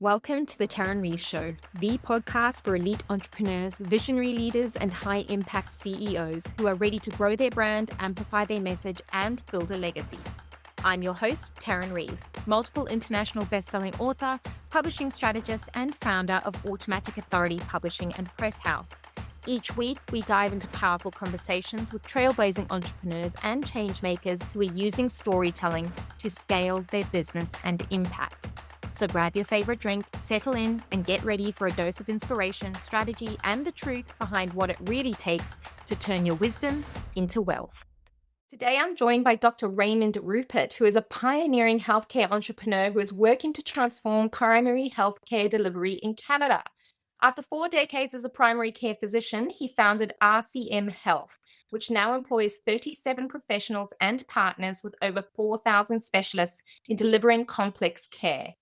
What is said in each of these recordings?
Welcome to the Tarryn Reeves Show, the podcast for elite entrepreneurs, visionary leaders, and high-impact CEOs who are ready to grow their brand, amplify their message, and build a legacy. I'm your host, Tarryn Reeves, multiple international best-selling author, publishing strategist, and founder of Automatic Authority Publishing and Press House. Each week, we dive into powerful conversations with trailblazing entrepreneurs and changemakers who are using storytelling to scale their business and impact. So grab your favorite drink, settle in, and get ready for a dose of inspiration, strategy, and the truth behind what it really takes to turn your wisdom into wealth. Today, I'm joined by Dr. Raymond Rupert, who is a pioneering healthcare entrepreneur who is working to transform primary healthcare delivery in Canada. After 4 decades as a primary care physician, he founded RCM Health, which now employs 37 professionals and partners with over 4,000 specialists in delivering complex care.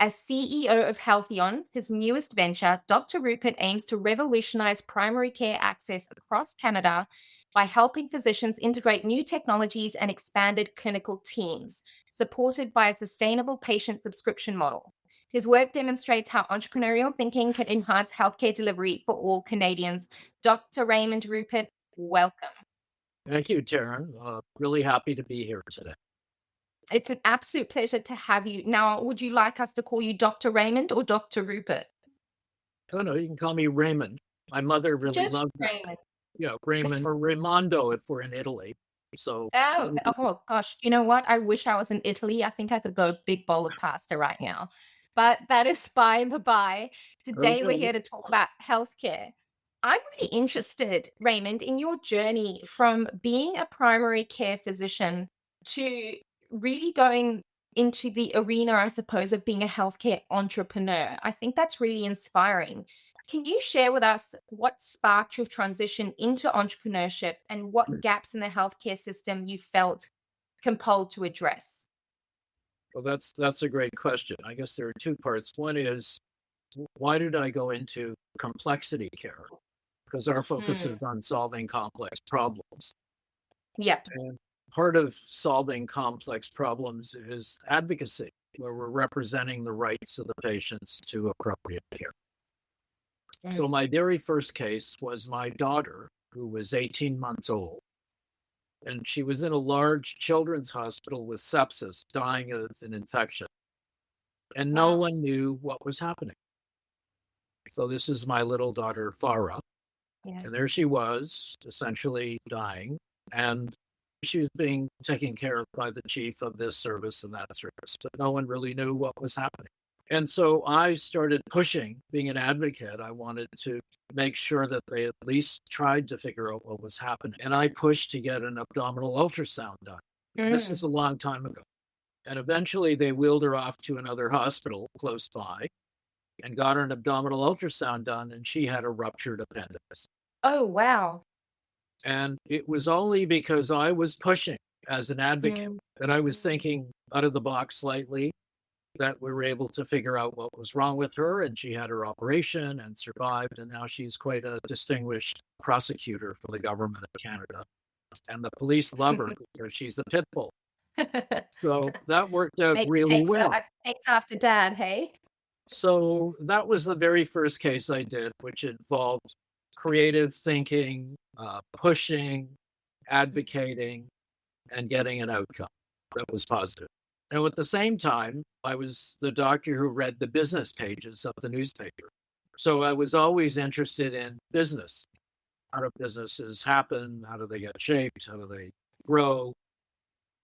As CEO of Halon, his newest venture, Dr. Rupert aims to revolutionize primary care access across Canada by helping physicians integrate new technologies and expanded clinical teams, supported by a sustainable patient subscription model. His work demonstrates how entrepreneurial thinking can enhance healthcare delivery for all Canadians. Dr. Raymond Rupert, welcome. Thank you, Tarryn. Really happy to be here today. It's an absolute pleasure to have you. Now, would you like us to call you Dr. Raymond or Dr. Rupert? Oh, no, you can call me Raymond. My mother really Just loved that. Raymond. Yeah, Raymond or Raimondo if we're in Italy. So, Oh gosh, you know what? I wish I was in Italy. I think I could go a big bowl of pasta right now. But that is by the by. Today we're okay. here to talk about healthcare. I'm really interested, Raymond, in your journey from being a primary care physician to really going into the arena, I suppose, of being a healthcare entrepreneur. I think that's really inspiring. Can you share with us what sparked your transition into entrepreneurship and what gaps in the healthcare system you felt compelled to address? Well, that's a great question. I guess there are two parts. One is, why did I go into complexity care? Because our focus Mm, is on solving complex problems. yep. And part of solving complex problems is advocacy, where we're representing the rights of the patients to appropriate care. So Mm. my very first case was my daughter, who was 18 months old, and she was in a large children's hospital with sepsis, dying of an infection, and no Wow. one knew what was happening. So this is my little daughter, Farah, Yeah. and there she was, essentially dying, and she was being taken care of by the chief of this service and that service, but no one really knew what was happening. And so I started pushing, being an advocate. I wanted to make sure that they at least tried to figure out what was happening. And I pushed to get an abdominal ultrasound done. This was Mm. a long time ago. And eventually they wheeled her off to another hospital close by and got her an abdominal ultrasound done, and she had a ruptured appendix. Oh, wow. And it was only because I was pushing as an advocate Mm. that I was thinking out of the box slightly, that we were able to figure out what was wrong with her, and she had her operation and survived, and now she's quite a distinguished prosecutor for the government of Canada. And the police love her because she's a pit bull. So that worked out Maybe really well. takes after dad, hey? So that was the very first case I did, which involved creative thinking, pushing, advocating, and getting an outcome that was positive. And at the same time, I was the doctor who read the business pages of the newspaper. So I was always interested in business. How do businesses happen? How do they get shaped? How do they grow?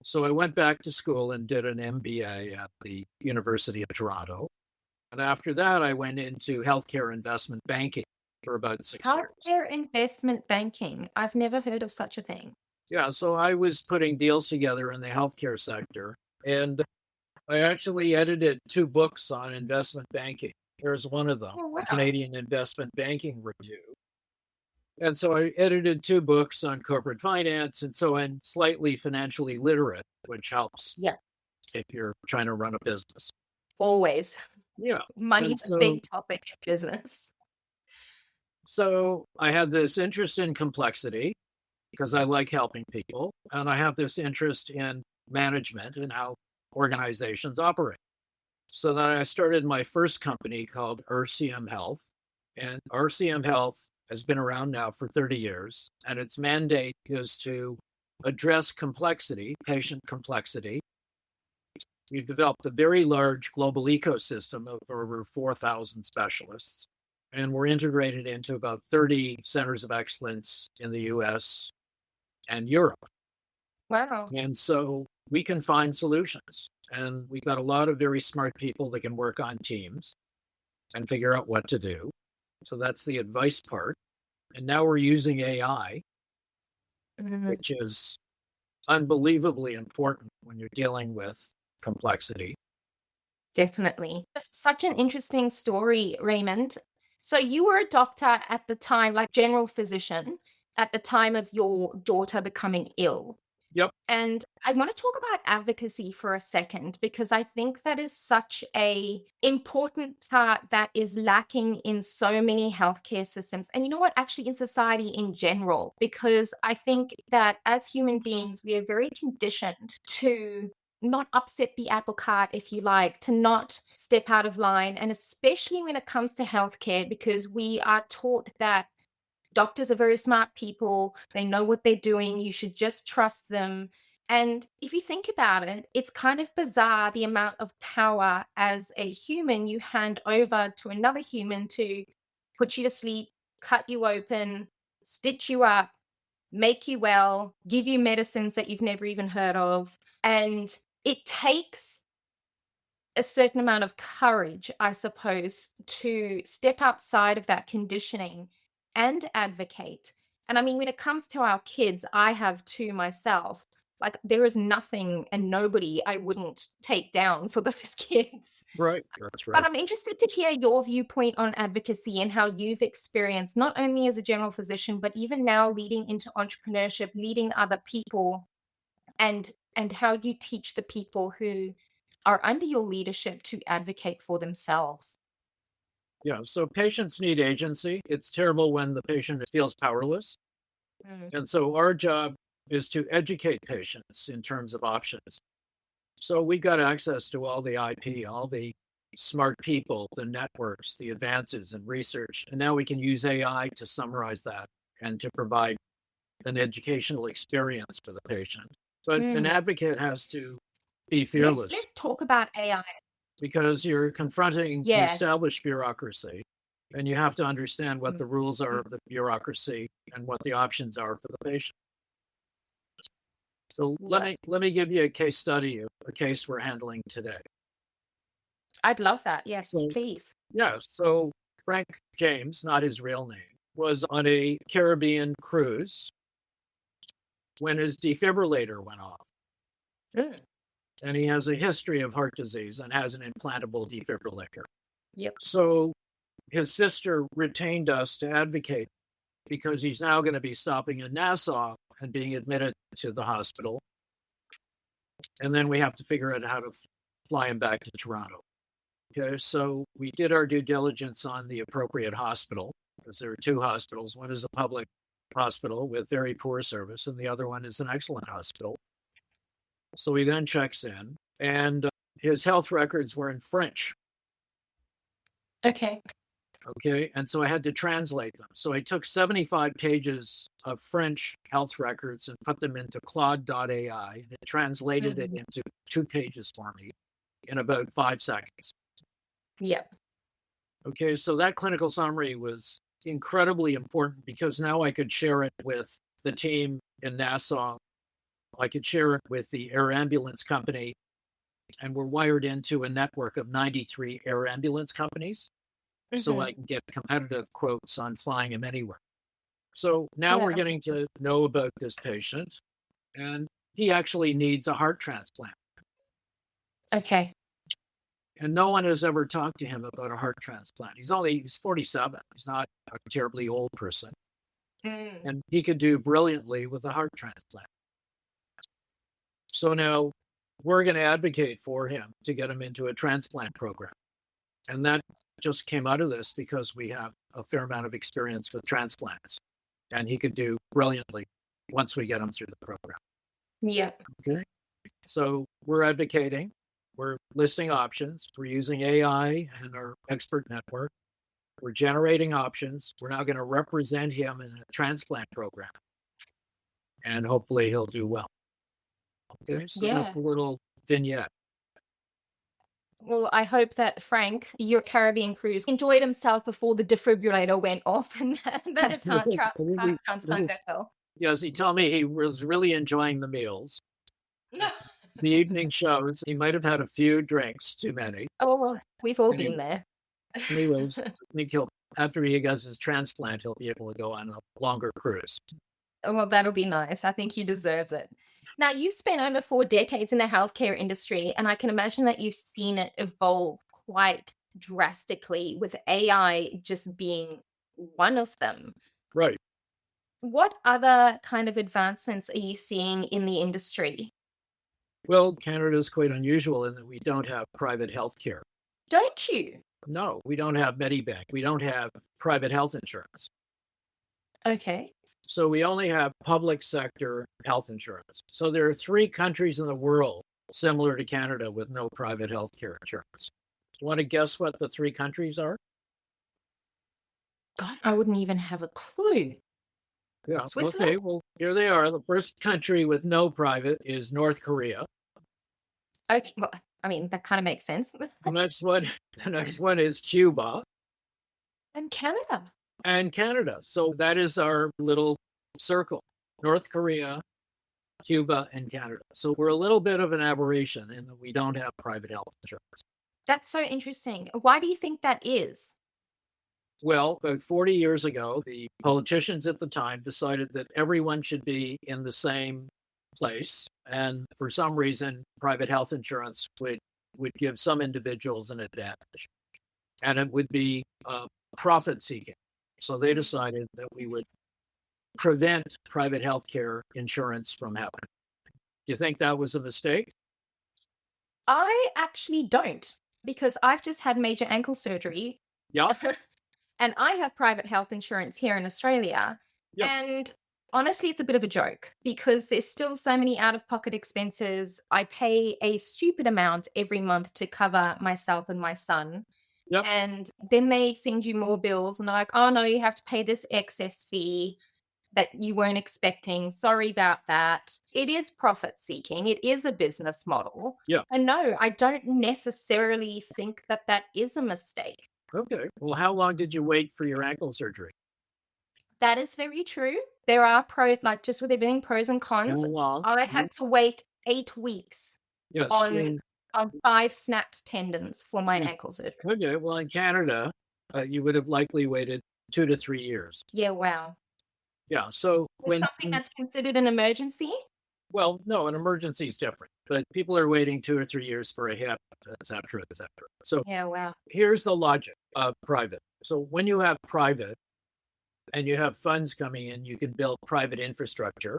So I went back to school and did an MBA at the University of Toronto. And after that, I went into healthcare investment banking for about 6 years. Healthcare investment banking. I've never heard of such a thing. Yeah, so I was putting deals together in the healthcare sector. And I actually edited 2 books on investment banking. Here's one of them, Oh, the wow. Canadian Investment Banking Review. And so I edited 2 books on corporate finance. And so I'm slightly financially literate, which helps Yeah, if you're trying to run a business. always. Yeah. And Money's a big topic in business. so I had this interest in complexity because I like helping people. And I have this interest in management and how organizations operate. So then I started my first company called RCM Health. And RCM Health has been around now for 30 years. And its mandate is to address complexity, patient complexity. We've developed a very large global ecosystem of over 4,000 specialists. And we're integrated into about 30 centers of excellence in the US and Europe. Wow. And so we can find solutions. And we've got a lot of very smart people that can work on teams and figure out what to do. So that's the advice part. And now we're using AI, Mhm. which is unbelievably important when you're dealing with complexity. Definitely. That's such an interesting story, Raymond. So you were a doctor at the time, like general physician, at the time of your daughter becoming ill. Yep. And I want to talk about advocacy for a second because I think that is such a important part that is lacking in so many healthcare systems. And you know what, actually in society in general, because I think that as human beings, we are very conditioned to not upset the apple cart, if you like, to not step out of line. And especially when it comes to healthcare, because we are taught that doctors are very smart people. They know what they're doing. You should just trust them. And if you think about it, it's kind of bizarre the amount of power as a human you hand over to another human to put you to sleep, cut you open, stitch you up, make you well, give you medicines that you've never even heard of. And it takes a certain amount of courage, I suppose, to step outside of that conditioning and advocate. And I mean, when it comes to our kids, I have two myself. Like, there is nothing and nobody I wouldn't take down for those kids. Right. That's But right. I'm interested to hear your viewpoint on advocacy and how you've experienced, not only as a general physician, but even now leading into entrepreneurship, leading other people, and how you teach the people who are under your leadership to advocate for themselves. Yeah. So patients need agency. It's terrible when the patient feels powerless. Mm. And so our job is to educate patients in terms of options. So we got access to all the IP, all the smart people, the networks, the advances in research. And now we can use AI to summarize that and to provide an educational experience for the patient. But an Mm. advocate has to be Let's fearless let's talk about AI. because you're confronting an Yeah. established bureaucracy and you have to understand what Mm. the rules are Mm. of the bureaucracy and what the options are for the patient. So let Yeah. me give you a case study of a case we're handling today. I'd love that. Yes, So please. yeah, so Frank James, not his real name, was on a Caribbean cruise when his defibrillator went off. Mm. And he has a history of heart disease and has an implantable defibrillator. Yep. So his sister retained us to advocate because he's now going to be stopping in Nassau and being admitted to the hospital. And then we have to figure out how to fly him back to Toronto. Okay, so we did our due diligence on the appropriate hospital because there are two hospitals. One is a public hospital with very poor service, and the other one is an excellent hospital. So he then checks in, and his health records were in French. Okay. Okay, and so I had to translate them. So I took 75 pages of French health records and put them into Claude.ai, and it translated it Mhm. into 2 pages for me in about 5 seconds. Yep. Okay, so that clinical summary was incredibly important because now I could share it with the team in Nassau. I could share it with the air ambulance company, and we're wired into a network of 93 air ambulance companies. So I Mhm. can get competitive quotes on flying him anywhere. So now we're Yeah. getting to know about this patient, and he actually needs a heart transplant. Okay. And no one has ever talked to him about a heart transplant. He's 47. He's not a terribly old person. Mm. And he could do brilliantly with a heart transplant. So now we're going to advocate for him to get him into a transplant program. And that just came out of this because we have a fair amount of experience with transplants. And he could do brilliantly once we get him through the program. Yep. Okay. So we're advocating. We're listing options. We're using AI and our expert network. We're generating options. We're now going to represent him in a transplant program. And hopefully he'll do well. Okay, so that's a little vignette. Well, I hope that Frank, your Caribbean cruise, enjoyed himself before the defibrillator went off and that his heart transplant goes well. Yes, he told me he was really enjoying the meals. The evening shows, he might have had a few drinks, too many. Oh, well, we've all been there. After he gets his transplant, he'll be able to go on a longer cruise. Well, that'll be nice. I think he deserves it. Now, you've spent over 4 decades in the healthcare industry, and I can imagine that you've seen it evolve quite drastically, with AI just being one of them. Right. What other kind of advancements are you seeing in the industry? Well, Canada is quite unusual in that we don't have private health care. Don't you? No, we don't have Medibank. We don't have private health insurance. Okay. So we only have public sector health insurance. So there are 3 countries in the world similar to Canada with no private health care insurance. Do you want to guess what the 3 countries are? God, I wouldn't even have a clue. Yeah. Switzerland? Okay, well, here they are. The first country with no private is North Korea. Okay, well, I mean, that kind of makes sense. The next one is Cuba. And Canada. And Canada. So that is our little circle. North Korea, Cuba, and Canada. So we're a little bit of an aberration in that we don't have private health insurance. That's so interesting. Why do you think that is? Well, about 40 years ago, the politicians at the time decided that everyone should be in the same place. And for some reason, private health insurance would give some individuals an advantage. And it would be profit seeking. So they decided that we would prevent private health care insurance from happening. Do you think that was a mistake? I actually don't, because I've just had major ankle surgery. Yeah. And I have private health insurance here in Australia. Yep. And honestly, it's a bit of a joke because there's still so many out-of-pocket expenses. I pay a stupid amount every month to cover myself and my son. Yep. And then they send you more bills and they're like, oh no, you have to pay this excess fee that you weren't expecting. Sorry about that. It is profit seeking. It is a business model. Yeah. And no, I don't necessarily think that that is a mistake. Okay. Well, how long did you wait for your ankle surgery? That is very true. There are pros, like just with there being pros and cons. How long? I had to wait 8 weeks Yes. on 5 snapped tendons for my ankle surgery. Okay. Well, in Canada, you would have likely waited 2 to 3 years. Yeah, wow. Yeah. So Is something that's considered an emergency? Well, no, an emergency is different, but people are waiting 2 or 3 years for a hip, et cetera, et cetera. So Yeah, wow. here's the logic of private. So when you have private and you have funds coming in, you can build private infrastructure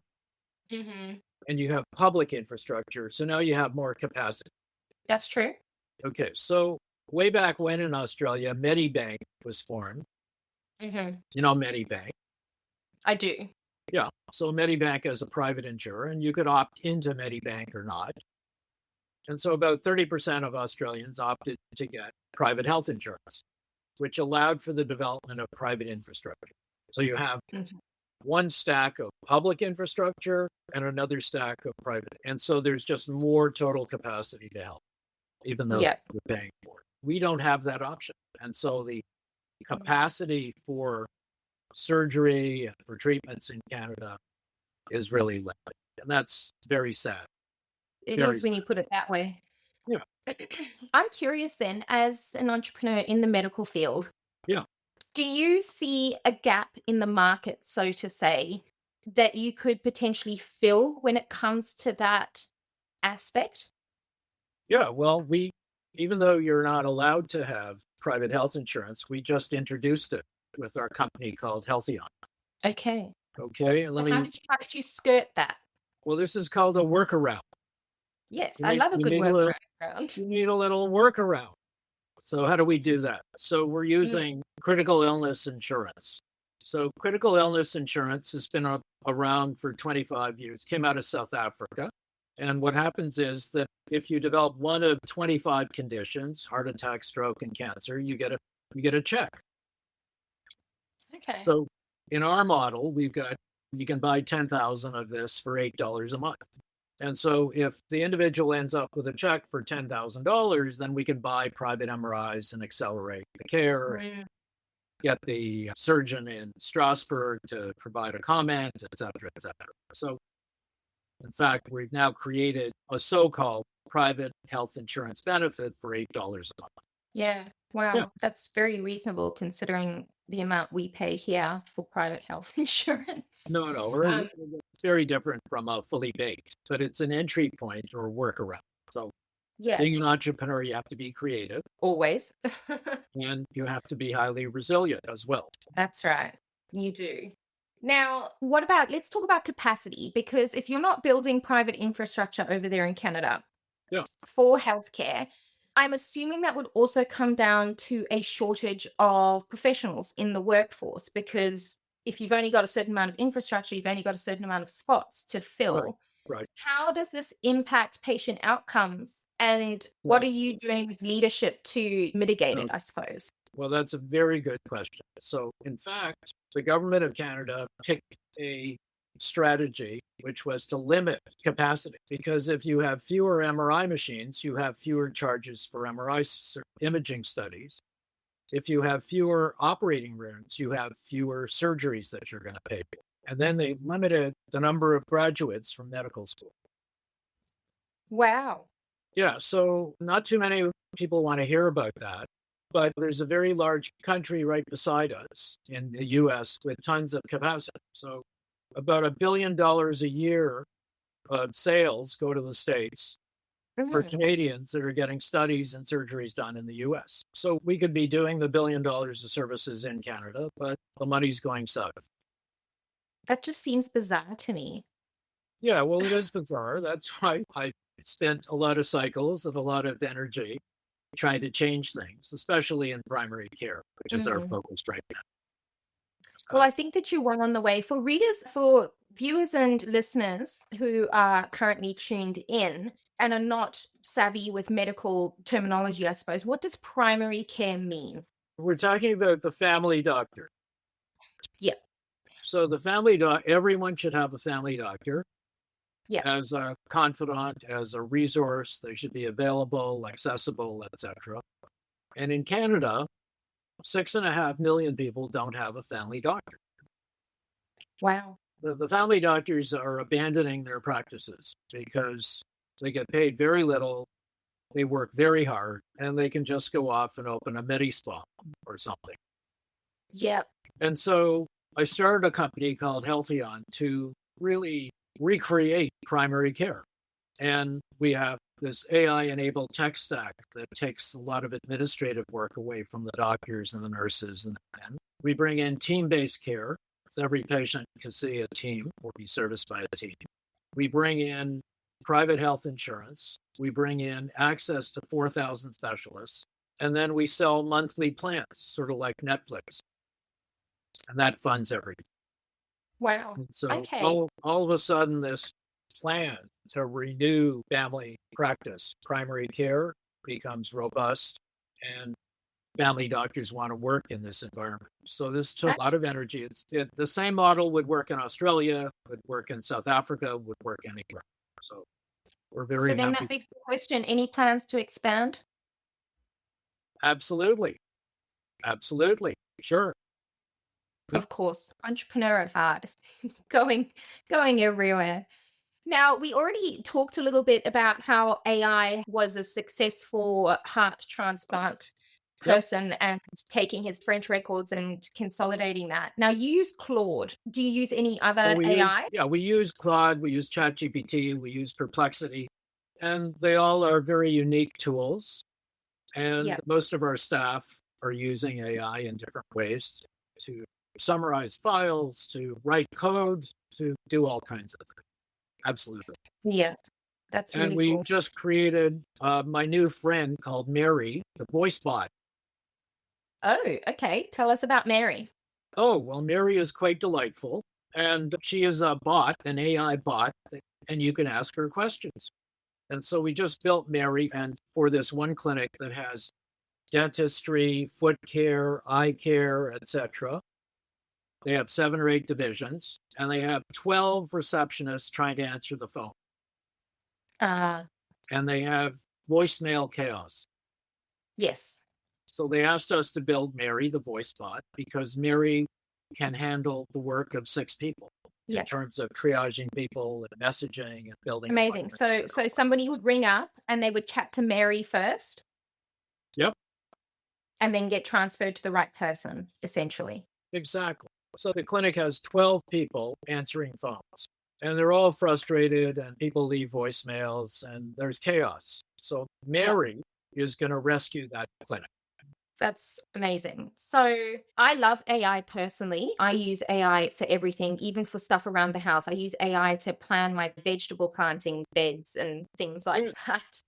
Mm-hmm. and you have public infrastructure. So now you have more capacity. That's true. Okay. So way back when in Australia, Medibank was formed. Mm-hmm. You know, Medibank. I do. Yeah. So Medibank is a private insurer and you could opt into Medibank or not. And so about 30% of Australians opted to get private health insurance, which allowed for the development of private infrastructure. So you have one stack of public infrastructure and another stack of private. And so there's just more total capacity to help, even though we're paying for it. We don't have that option. And so the capacity for surgery and for treatments in Canada is really limited. And that's very sad. It is when you put it that way. Yeah. I'm curious then, as an entrepreneur in the medical field, do you see a gap in the market, so to say, that you could potentially fill when it comes to that aspect? Yeah, well, even though you're not allowed to have private health insurance, we just introduced it with our company called Halon. Okay. Okay. So how did you skirt that? Well, this is called a workaround. Yes, I love a good workaround. You need a little workaround. So how do we do that? So we're using critical illness insurance. So critical illness insurance has been around for 25 years, came out of South Africa. And what happens is that if you develop one of 25 conditions, heart attack, stroke, and cancer, you get a check. Okay. So in our model, you can buy 10,000 of this for $8 a month. And so if the individual ends up with a check for $10,000, then we can buy private MRIs and accelerate the care, and get the surgeon in Strasbourg to provide a comment, et cetera, et cetera. So in fact, we've now created a so-called private health insurance benefit for $8 a month. Yeah. Wow. Yeah. That's very reasonable considering the amount we pay here for private health insurance. No, it's very different from a fully baked, but it's an entry point or workaround. So being Yes, an entrepreneur, you have to be creative always. and you have to be highly resilient as well. That's right. You do. Now, let's talk about capacity, because if you're not building private infrastructure over there in Canada Yeah. for healthcare, I'm assuming that would also come down to a shortage of professionals in the workforce, because if you've only got a certain amount of infrastructure, you've only got a certain amount of spots to fill. Right. How does this impact patient outcomes? And what are you doing as leadership to mitigate it, I suppose? Well, that's a very good question. So, in fact, the government of Canada picked a strategy which was to limit capacity, because if you have fewer MRI machines, you have fewer charges for MRI imaging studies. If you have fewer operating rooms, you have fewer surgeries that you're going to pay for. And then they limited the number of graduates from medical school. Wow. Yeah, so not too many people want to hear about that. But there's a very large country right beside us in the US with tons of capacity. So about $1 billion a year of sales go to the States for Canadians that are getting studies and surgeries done in the US. So we could be doing the $1 billion of services in Canada, but the money's going south. That just seems bizarre to me. Yeah, well, it is bizarre. That's why I spent a lot of cycles and a lot of energy trying to change things, especially in primary care, which is our focus right now. Well, I think that you're well on the way. For viewers and listeners who are currently tuned in and are not savvy with medical terminology, I suppose, what does primary care mean? We're talking about the family doctor. Yeah. So the family doc, everyone should have a family doctor. Yeah. As a confidant, as a resource. They should be available, accessible, etc. And in Canada, 6.5 million people don't have a family doctor. Wow. The family doctors are abandoning their practices because they get paid very little, they work very hard, and they can just go off and open a medi-spa or something. Yep. And so I started a company called Halon to really recreate primary care. And we have this AI-enabled tech stack that takes a lot of administrative work away from the doctors and the nurses. And we bring in team-based care, so every patient can see a team or be serviced by a team. We bring in private health insurance. We bring in access to 4,000 specialists. And then we sell monthly plans, sort of like Netflix. And that funds everything. Wow. So Okay. all of a sudden, this plan to renew family practice, primary care becomes robust, and family doctors want to work in this environment. So this took a lot of energy. The same model would work in Australia, would work in South Africa, would work anywhere. So we're very So then happy. that begs the question, any plans to expand? Absolutely. Sure. Of course, entrepreneur at heart, going everywhere. Now, we already talked a little bit about how AI was a successful heart transplant Yep. person and taking his French records and consolidating that. Now, you use Claude. Do you use any other AI? We use Claude, we use ChatGPT, we use Perplexity, and they all are very unique tools. And Yep. most of our staff are using AI in different ways to summarize files, to write code, to do all kinds of things. Absolutely. Yeah, that's And really we cool. just created my new friend called Mary, the voice bot. Oh, okay. Tell us about Mary. Oh, well, Mary is quite delightful. And she is a bot, an AI bot that and you can ask her questions. And so we just built Mary, and for this one clinic that has dentistry, foot care, eye care, etc. They have 7 or 8 divisions, and they have 12 receptionists trying to answer the phone. Uh, And they have voicemail chaos. yes. So they asked us to build Mary, the voice bot, because Mary can handle the work of 6 people in terms of triaging people and messaging and building. Amazing. So somebody would ring up and they would chat to Mary first. Yep. And then get transferred to the right person, essentially. Exactly. So the clinic has 12 people answering phones, and they're all frustrated, and people leave voicemails, and there's chaos. So Mary is going to rescue that clinic. That's amazing. So I love AI personally. I use AI for everything, even for stuff around the house. I use AI to plan my vegetable planting beds and things like that.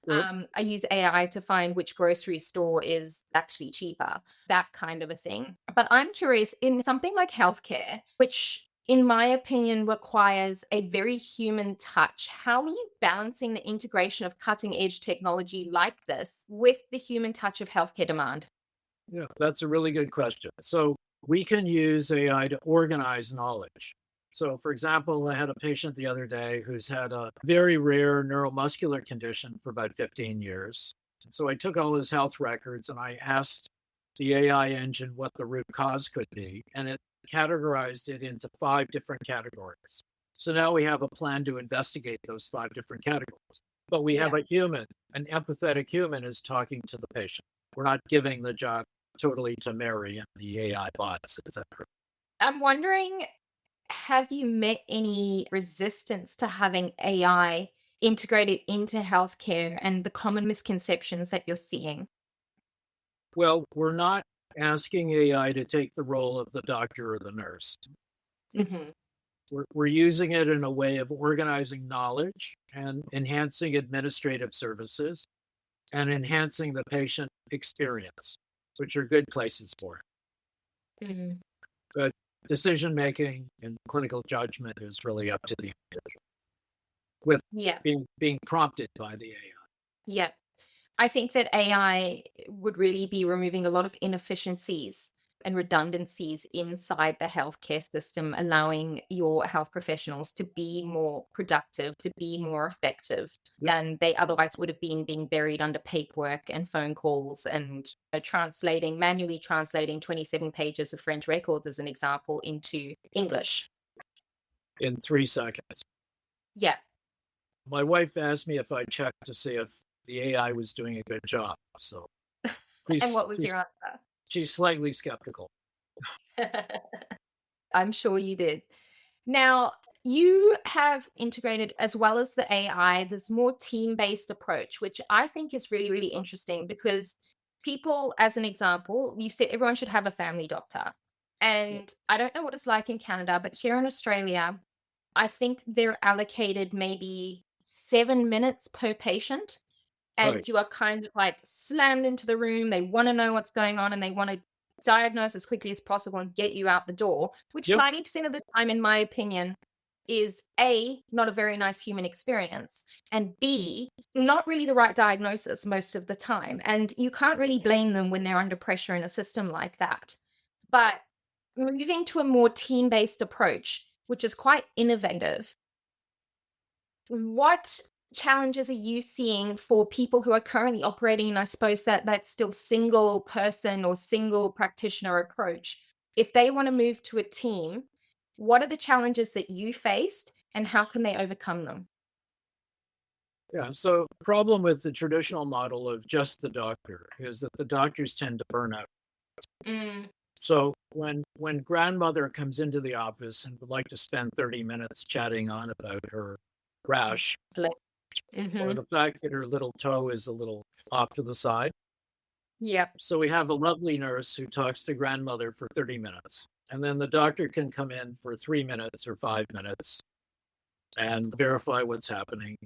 I use AI to find which grocery store is actually cheaper, that kind of a thing. But I'm curious, in something like healthcare, which in my opinion requires a very human touch, how are you balancing the integration of cutting edge technology like this with the human touch of healthcare demand? Yeah, that's a really good question. So we can use AI to organize knowledge. So, for example, I had a patient the other day who's had a very rare neuromuscular condition for about 15 years. So I took all his health records and I asked the AI engine what the root cause could be, and it categorized it into 5 different categories. So now we have a plan to investigate those 5 different categories. But we have a human, an empathetic human is talking to the patient. We're not giving the job totally to Mary and the AI bots, etc. I'm wondering, have you met any resistance to having AI integrated into healthcare and the common misconceptions that you're seeing? Well, we're not asking AI to take the role of the doctor or the nurse. Mm-hmm. We're using it in a way of organizing knowledge and enhancing administrative services and enhancing the patient experience, which are good places for it. Mm-hmm. But decision making and clinical judgment is really up to the individual, with being prompted by the AI. Yeah. I think that AI would really be removing a lot of inefficiencies and redundancies inside the healthcare system, allowing your health professionals to be more productive, to be more effective than they otherwise would have been, being buried under paperwork and phone calls and manually translating 27 pages of French records, as an example, into English. In 3 seconds. Yeah. My wife asked me if I checked to see if the AI was doing a good job. So, and what was your answer? She's slightly skeptical. I'm sure you did. Now, you have integrated, as well as the AI, this more team-based approach, which I think is really, really interesting because people, as an example, you've said everyone should have a family doctor. And I don't know what it's like in Canada, but here in Australia, I think they're allocated maybe 7 minutes per patient. And you are kind of like slammed into the room. They want to know what's going on and they want to diagnose as quickly as possible and get you out the door, which 90% of the time, in my opinion, is A, not a very nice human experience, and B, not really the right diagnosis most of the time. And you can't really blame them when they're under pressure in a system like that. But moving to a more team-based approach, which is quite innovative, what challenges are you seeing for people who are currently operating in, I suppose, that still single person or single practitioner approach? If they want to move to a team, what are the challenges that you faced and how can they overcome them? Yeah, so the problem with the traditional model of just the doctor is that the doctors tend to burn out. So when grandmother comes into the office and would like to spend 30 minutes chatting on about her rash, or the fact that her little toe is a little off to the side. Yep. So we have a lovely nurse who talks to grandmother for 30 minutes. And then the doctor can come in for 3 minutes or 5 minutes and verify what's happening,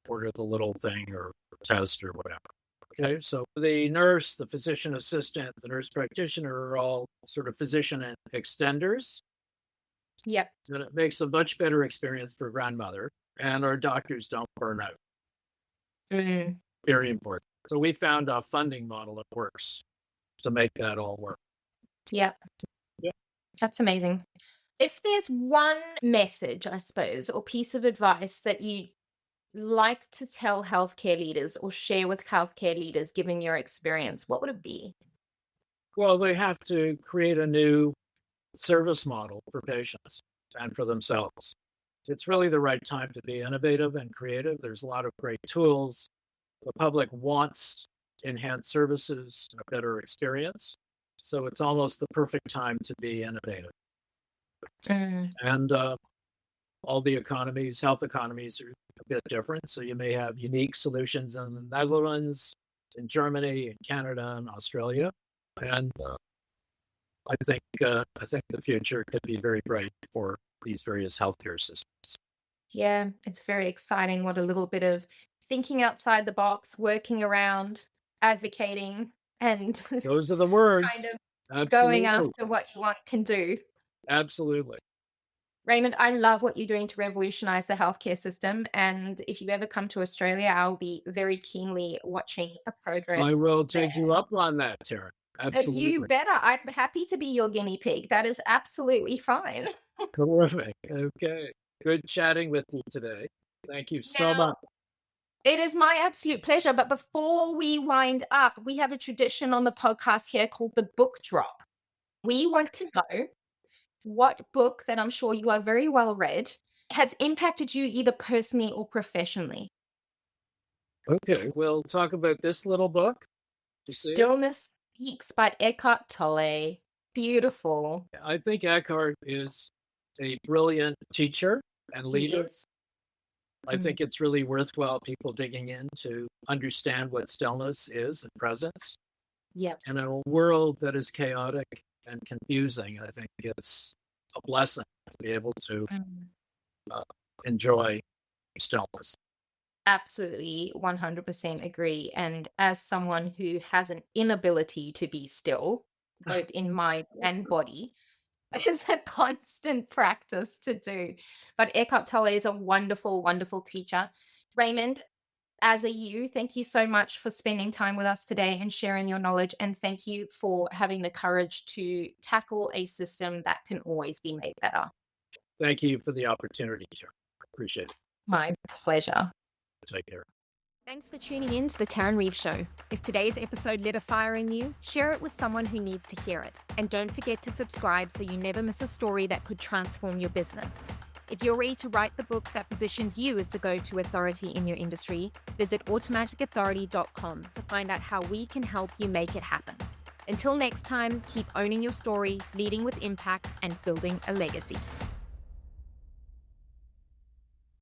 order the little thing or test or whatever. Okay, so the nurse, the physician assistant, the nurse practitioner are all sort of physician extenders. Yep. And it makes a much better experience for grandmother. and our doctors don't burn out. Mm. Very important. So we found a funding model that works to make that all work. Yeah. Yeah. That's amazing. If there's one message, I suppose, or piece of advice that you like to tell healthcare leaders or share with healthcare leaders, given your experience, what would it be? Well, they have to create a new service model for patients and for themselves. It's really the right time to be innovative and creative. There's a lot of great tools. The public wants enhanced services, a better experience. So it's almost the perfect time to be innovative. Mm. And all the economies, health economies, are a bit different. So you may have unique solutions in the Netherlands, in Germany, in Canada, and Australia. And I think the future could be very bright for these various healthcare systems. Yeah, it's very exciting. What a little bit of thinking outside the box, working around, advocating, and Those are the kind words. of going Absolutely. after what you want can do. Absolutely. Raymond, I love what you're doing to revolutionize the healthcare system. And if you ever come to Australia, I'll be very keenly watching the progress. I will there. take you up on that, Tarryn. You Absolutely. better. I'm happy to be your guinea pig. That is absolutely fine. Terrific. Okay. Good chatting with you today. Thank you so Now, much. it is my absolute pleasure. But before we wind up, we have a tradition on the podcast here called the book drop. We want to know what book that I'm sure you are very well read has impacted you either personally or professionally. Okay. We'll talk about this little book. You see it? Stillness Speaks by Eckhart Tolle. Beautiful. I think Eckhart is a brilliant teacher and He leader. is. I think it's really worthwhile people digging in to understand what stillness is and presence. Yep. In a world that is chaotic and confusing, I think it's a blessing to be able to enjoy stillness. Absolutely 100% agree. And as someone who has an inability to be still, both in mind and body, it's a constant practice to do. But Eckhart Tolle is a wonderful, wonderful teacher. Raymond, as a you, thank you so much for spending time with us today and sharing your knowledge. And thank you for having the courage to tackle a system that can always be made better. Thank you for the opportunity, Tarryn. Appreciate it. My pleasure. Take care. Thanks for tuning in to the Tarryn Reeves Show. If today's episode lit a fire in you, share it with someone who needs to hear it. And don't forget to subscribe so you never miss a story that could transform your business. If you're ready to write the book that positions you as the go-to authority in your industry, visit automaticauthority.com to find out how we can help you make it happen. Until next time, keep owning your story, leading with impact, and building a legacy.